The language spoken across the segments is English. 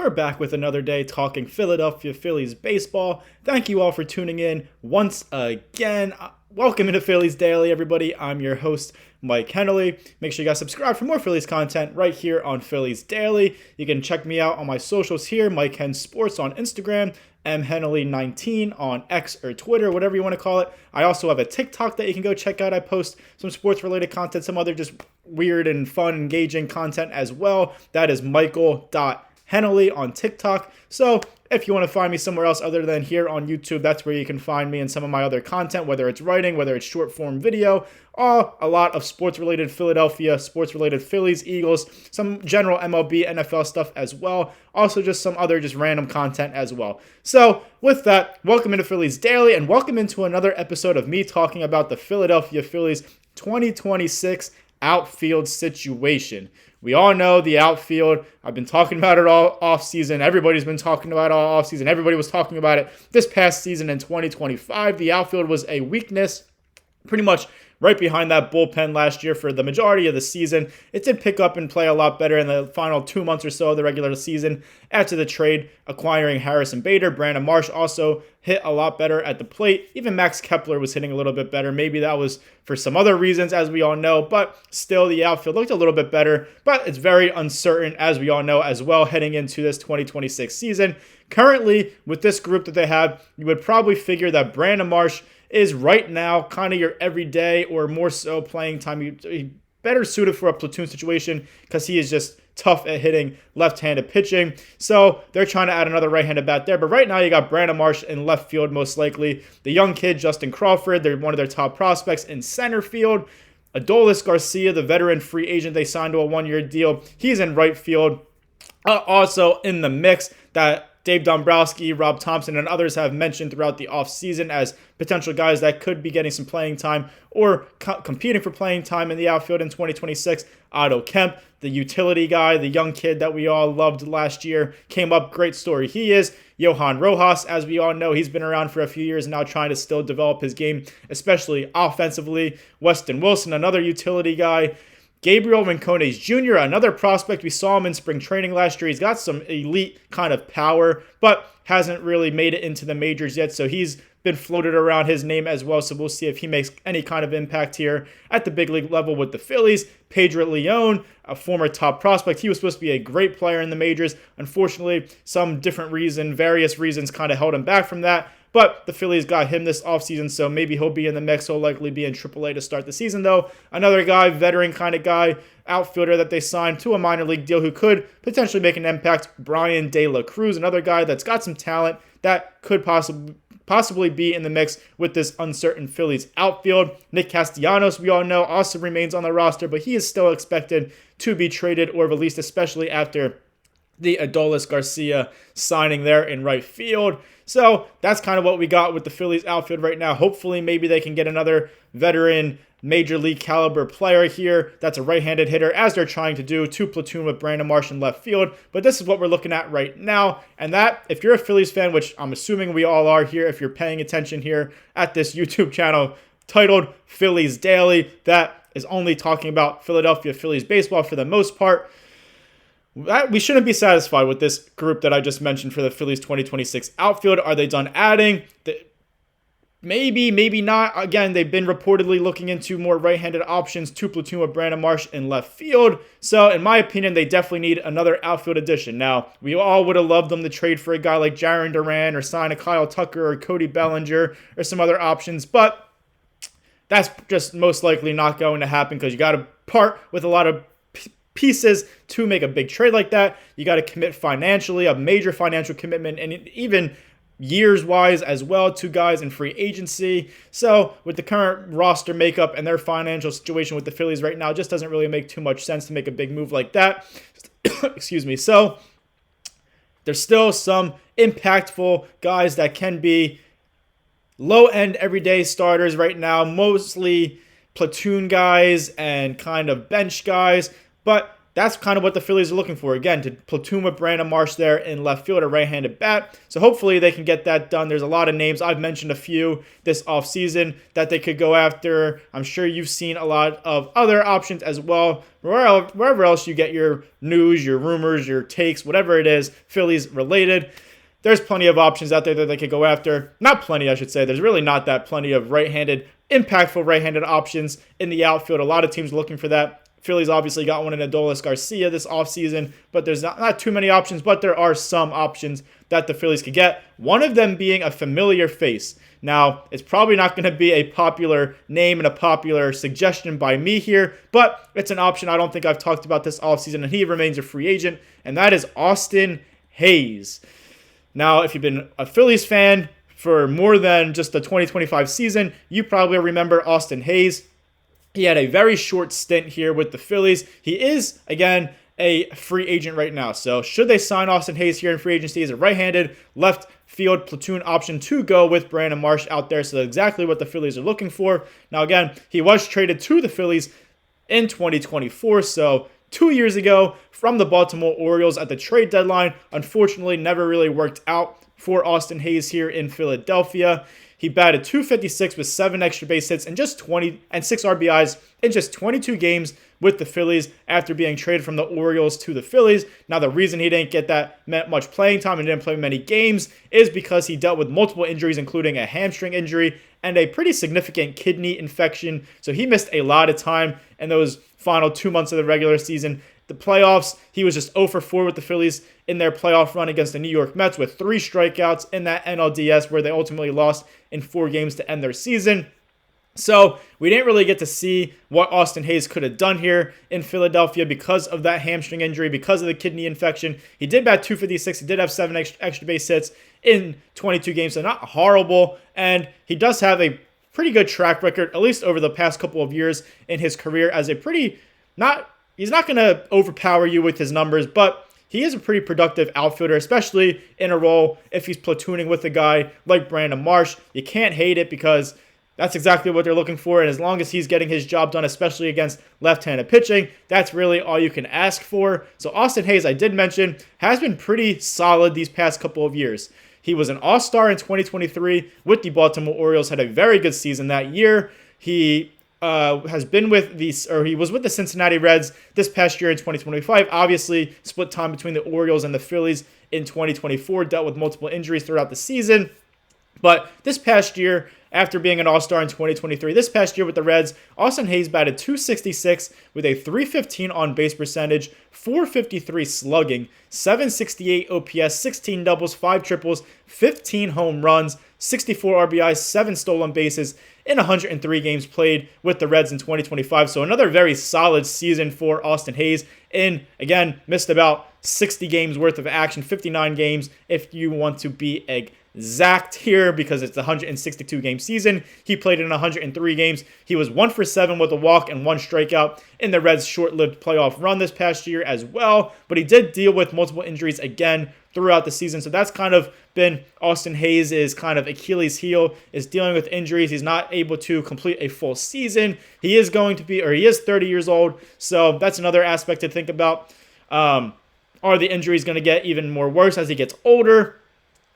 we're back with another day talking Philadelphia Phillies baseball. Thank you all for tuning in once again. Welcome into Phillies Daily, everybody. I'm your host, Mike Henley. Make sure you guys subscribe for more Phillies content right here on Phillies Daily. You can check me out on my socials here, Mike Hen Sports on Instagram, mhenley19 on X or Twitter, whatever you want to call it. I also have a TikTok that you can go check out. I post some sports-related content, some other just weird and fun, engaging content as well. That is michael.henley on TikTok. So if you want to find me somewhere else other than here on YouTube, that's where you can find me and some of my other content, whether it's writing, whether it's short-form video, or a lot of sports-related Philadelphia, sports-related Phillies, Eagles, some general MLB, NFL stuff as well. Also just some other just random content as well. So with that, welcome into Phillies Daily and welcome into another episode of me talking about the Philadelphia Phillies 2026 outfield situation. We all know the outfield. I've been talking about it all offseason. Everybody's been talking about it all offseason. Everybody was talking about it this past season in 2025. The outfield was a weakness pretty much right behind that bullpen last year for the majority of the season. It did pick up and play a lot better in the final 2 months or so of the regular season after the trade, acquiring Harrison Bader. Brandon Marsh also hit a lot better at the plate. Even Max Kepler was hitting a little bit better. Maybe that was for some other reasons, as we all know, but still the outfield looked a little bit better, but it's very uncertain, as we all know as well, heading into this 2026 season. Currently, with this group that they have, you would probably figure that Brandon Marsh is right now kind of your everyday or more so playing time. He's better suited for a platoon situation because he is just tough at hitting left-handed pitching. So they're trying to add another right-handed bat there. But right now you got Brandon Marsh in left field most likely. The young kid, Justin Crawford, they're one of their top prospects in center field. Adolis Garcia, the veteran free agent they signed to a one-year deal, he's in right field. Also in the mix that Dave Dombrowski, Rob Thompson, and others have mentioned throughout the offseason as potential guys that could be getting some playing time or competing for playing time in the outfield in 2026. Otto Kemp, the utility guy, the young kid that we all loved last year, came up. Great story he is. Johan Rojas, as we all know, he's been around for a few years now trying to still develop his game, especially offensively. Weston Wilson, another utility guy. Gabriel Rincones Jr., another prospect. We saw him in spring training last year. He's got some elite kind of power, but hasn't really made it into the majors yet. So he's been floated around his name as well. So we'll see if he makes any kind of impact here at the big league level with the Phillies. Pedro Leon, a former top prospect. He was supposed to be a great player in the majors. Unfortunately, some different reason, various reasons kind of held him back from that. But the Phillies got him this offseason, so maybe he'll be in the mix. He'll likely be in AAA to start the season, though. Another guy, veteran kind of guy, outfielder that they signed to a minor league deal who could potentially make an impact, Brian De La Cruz, another guy that's got some talent that could possibly be in the mix with this uncertain Phillies outfield. Nick Castellanos, we all know, also remains on the roster, but he is still expected to be traded or released, especially after the Adolis Garcia signing there in right field. So that's kind of what we got with the Phillies outfield right now. Hopefully, maybe they can get another veteran major league caliber player here that's a right-handed hitter, as they're trying to do, to platoon with Brandon Marsh in left field. But this is what we're looking at right now. And that, if you're a Phillies fan, which I'm assuming we all are here, if you're paying attention here at this YouTube channel titled Phillies Daily, that is only talking about Philadelphia Phillies baseball for the most part, we shouldn't be satisfied with this group that I just mentioned for the Phillies 2026 outfield. Are they done adding? Maybe, maybe not. Again, they've been reportedly looking into more right-handed options to platoon with Brandon Marsh in left field. So, in my opinion, they definitely need another outfield addition. Now, we all would have loved them to trade for a guy like Jarren Duran or sign a Kyle Tucker or Cody Bellinger or some other options, but that's just most likely not going to happen because you got to part with a lot of pieces to make a big trade like that. You got to commit financially, a major financial commitment, and even years-wise as well to guys in free agency. So with the current roster makeup and their financial situation with the Phillies right now, it just doesn't really make too much sense to make a big move like that. Excuse me. So there's still some impactful guys that can be low-end everyday starters right now, mostly platoon guys and kind of bench guys. But that's kind of what the Phillies are looking for. Again, to platoon with Brandon Marsh there in left field, a right-handed bat. So hopefully they can get that done. There's a lot of names. I've mentioned a few this offseason that they could go after. I'm sure you've seen a lot of other options as well. Wherever else you get your news, your rumors, your takes, whatever it is, Phillies related, there's plenty of options out there that they could go after. Not plenty, I should say. There's really not that plenty of impactful right-handed options in the outfield. A lot of teams looking for that. Phillies obviously got one in Adolis Garcia this offseason, but there's not too many options, but there are some options that the Phillies could get. One of them being a familiar face. Now, it's probably not going to be a popular name and a popular suggestion by me here, but it's an option I don't think I've talked about this offseason, and he remains a free agent, and that is Austin Hayes. Now, if you've been a Phillies fan for more than just the 2025 season, you probably remember Austin Hayes. He had a very short stint here with the Phillies. He is, again, a free agent right now. So should they sign Austin Hayes here in free agency as a right-handed left field platoon option to go with Brandon Marsh out there? So exactly what the Phillies are looking for. Now, again, he was traded to the Phillies in 2024. So 2 years ago from the Baltimore Orioles at the trade deadline. Unfortunately, never really worked out for Austin Hayes here in Philadelphia. He batted .256 with 7 extra base hits and 6 RBIs in just 22 games with the Phillies after being traded from the Orioles to the Phillies. Now, the reason he didn't get that much playing time and didn't play many games is because he dealt with multiple injuries, including a hamstring injury and a pretty significant kidney infection. So he missed a lot of time in those final 2 months of the regular season. The playoffs, he was just 0 for 4 with the Phillies in their playoff run against the New York Mets with 3 strikeouts in that NLDS where they ultimately lost in 4 games to end their season. So we didn't really get to see what Austin Hayes could have done here in Philadelphia because of that hamstring injury, because of the kidney infection. He did bat .256. He did have 7 extra base hits in 22 games, so not horrible. And he does have a pretty good track record, at least over the past couple of years in his career, as a he's not going to overpower you with his numbers, but he is a pretty productive outfielder, especially in a role if he's platooning with a guy like Brandon Marsh. You can't hate it because that's exactly what they're looking for, and as long as he's getting his job done, especially against left-handed pitching, that's really all you can ask for. So Austin Hayes, I did mention, has been pretty solid these past couple of years. He was an all-star in 2023 with the Baltimore Orioles, had a very good season that year. He he was with the Cincinnati Reds this past year in 2025. Obviously, split time between the Orioles and the Phillies in 2024, dealt with multiple injuries throughout the season. But this past year, after being an all-star in 2023, this past year with the Reds, Austin Hayes batted .266 with a .315 on-base percentage, .453 slugging, .768 OPS, 16 doubles, 5 triples, 15 home runs, 64 RBIs, 7 stolen bases in 103 games played with the Reds in 2025. So another very solid season for Austin Hayes. And again, missed about 60 games worth of action, 59 games if you want to be exact here because it's a 162 game season. He played in 103 games. He was 1 for 7 with a walk and 1 strikeout in the Reds' short-lived playoff run this past year as well. But he did deal with multiple injuries again throughout the season. So that's kind of been Austin Hayes' kind of Achilles heel, is dealing with injuries. He's not able to complete a full season. He is 30 years old. So that's another aspect to think about. Are the injuries going to get even more worse as he gets older?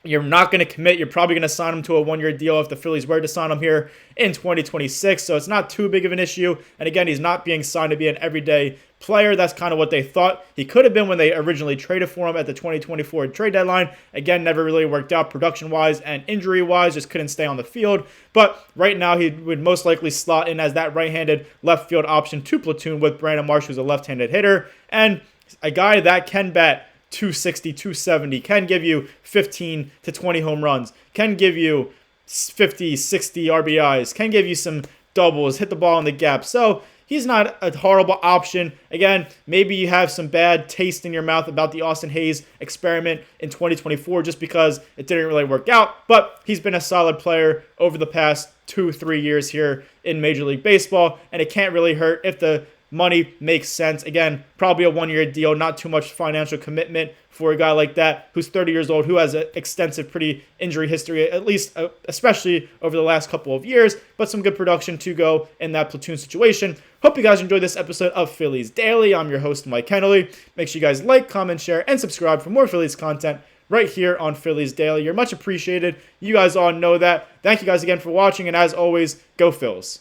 You're not going to commit. You're probably going to sign him to a 1-year deal if the Phillies were to sign him here in 2026. So it's not too big of an issue. And again, he's not being signed to be an everyday player. That's kind of what they thought he could have been when they originally traded for him at the 2024 trade deadline. Again, never really worked out production-wise and injury-wise. Just couldn't stay on the field. But right now, he would most likely slot in as that right-handed left field option to platoon with Brandon Marsh, who's a left-handed hitter. And a guy that can bat .260, .270, can give you 15 to 20 home runs, can give you 50, 60 RBIs, can give you some doubles, hit the ball in the gap. So he's not a horrible option. Again, maybe you have some bad taste in your mouth about the Austin Hayes experiment in 2024 just because it didn't really work out, but he's been a solid player over the past 2-3 years here in Major League Baseball, and it can't really hurt if the money makes sense. Again, probably a 1-year deal, not too much financial commitment for a guy like that who's 30 years old, who has an extensive, pretty injury history, at least, especially over the last couple of years, but some good production to go in that platoon situation. Hope you guys enjoyed this episode of Phillies Daily. I'm your host, Mike Kennelly. Make sure you guys like, comment, share, and subscribe for more Phillies content right here on Phillies Daily. You're much appreciated. You guys all know that. Thank you guys again for watching, and as always, go Phils.